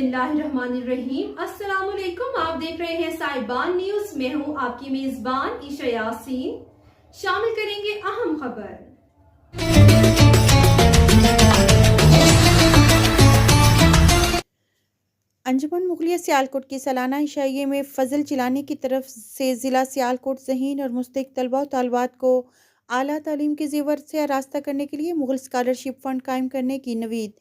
बिस्मिल्लाहिर्रहमानिर्रहीम। अस्सलामुअलैकुम। आप देख रहे हैं साहिबान न्यूज। मैं हूं आपकी मेजबान ईशा यासीन। शामिल करेंगे अहम खबर। अंजुमन मुगलिया सियालकोट की सालाना इशाइये में फजल चिलानी की तरफ से ज़िला सियालकोट ज़हीन और मुस्तहिक तलबा और तालिबात को आला तालीम के ज़ेवर से आरास्ता करने के लिए मुगल स्कॉलरशिप फ़ंड कायम करने की नवीद।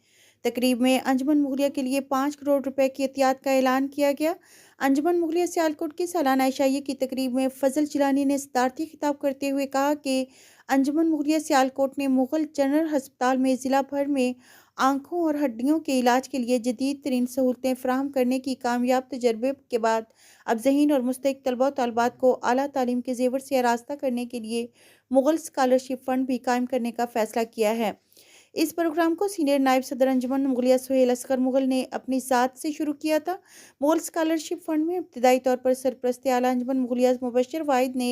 तकरीब में अंजुमन मुगलिया के लिए 5 करोड़ रुपए की एहतियात का ऐलान किया गया। अंजुमन मुगलिया सियालकोट की सालाना इशाइये की तकरीब में फजल चिलानी ने सदारती खिताब करते हुए कहा कि अंजुमन मुगलिया सियालकोट ने मुगल जनरल अस्पताल में ज़िला भर में आंखों और हड्डियों के इलाज के लिए जदीद तरीन सहूलतें फराहम करने की कामयाब तजर्बे के बाद अब ज़हीन और मुस्तहिक तलबा और तालिबात को आला तालीम के ज़ेवर से आरास्ता करने के लिए मुगल स्कॉलरशिप फ़ंड भी कायम करने का फ़ैसला किया है। इस प्रोग्राम को सीनियर नायब सदर अंजुमन मुगलिया सुहेल असगर मुगल ने अपनी ज़ात से शुरू किया था। मुगल स्कॉलरशिप फ़ंड में इब्तदाई तौर पर सरपरस्ती आला अंजुमन मुगलिया मुबशर वाहिद ने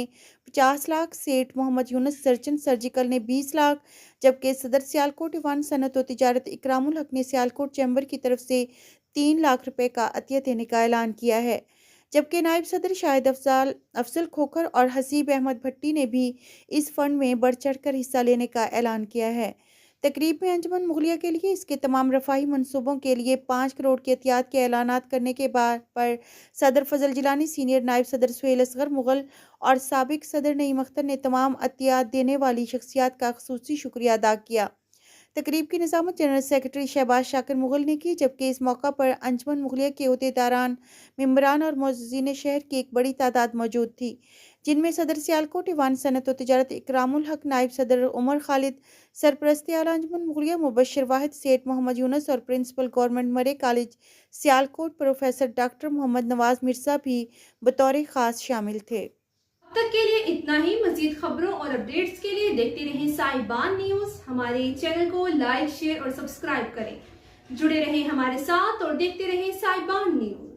50 लाख, सेठ मोहम्मद यूनुस सर्जन सर्जिकल ने 20 लाख, जबकि सदर सियालकोट ईवान सनत और तिजारत इकरामुल हक ने सियालकोट चैम्बर की तरफ से 3 लाख रुपए का अतिया देने का ऐलान किया है। जबकि नायब सदर शाहिद अफजल खोखर और हसीब अहमद भट्टी ने भी इस फंड में बढ़ चढ़ कर हिस्सा लेने का ऐलान किया है। तकरीब में अंजुमन मुगलिया के लिए इसके तमाम रफाही मनसूबों के लिए 5 करोड़ के एहतियात के ऐलानात करने के बाद पर सदर फजल जिलानी, सीनियर नायब सदर सुहेल असगर मुगल और साबिक सदर नईम अख्तर ने तमाम अतियात देने वाली शख्सियात का खुसूसी शुक्रिया अदा किया। तकरीब की निज़ामत जनरल सेक्रेटरी शहबाज शाकिर मुगल ने की, जबकि इस मौका पर अंजुमन मुगलिया के अहदेदारान, मेंबरान और मुअज़्ज़िज़ीन शहर की एक बड़ी तादाद मौजूद थी, जिनमें सदर सियालकोट ईवान सनत और तिजारत इकरामुल हक, नायब सदर उमर खालिद, सरपरस्ती आला अंजुमन मुगलिया मुबशर वाहिद, सेठ मोहम्मद यूनुस और principal government Murray college Sialkot professor doctor Mohammad Nawaz Mirza भी बतौर ख़ास शामिल थे। अब तक के लिए इतना ही। मजीद खबरों और अपडेट्स के लिए देखते रहें साहिबान न्यूज। हमारे चैनल को लाइक, शेयर और सब्सक्राइब करें। जुड़े रहें हमारे साथ और देखते रहें साहिबान न्यूज।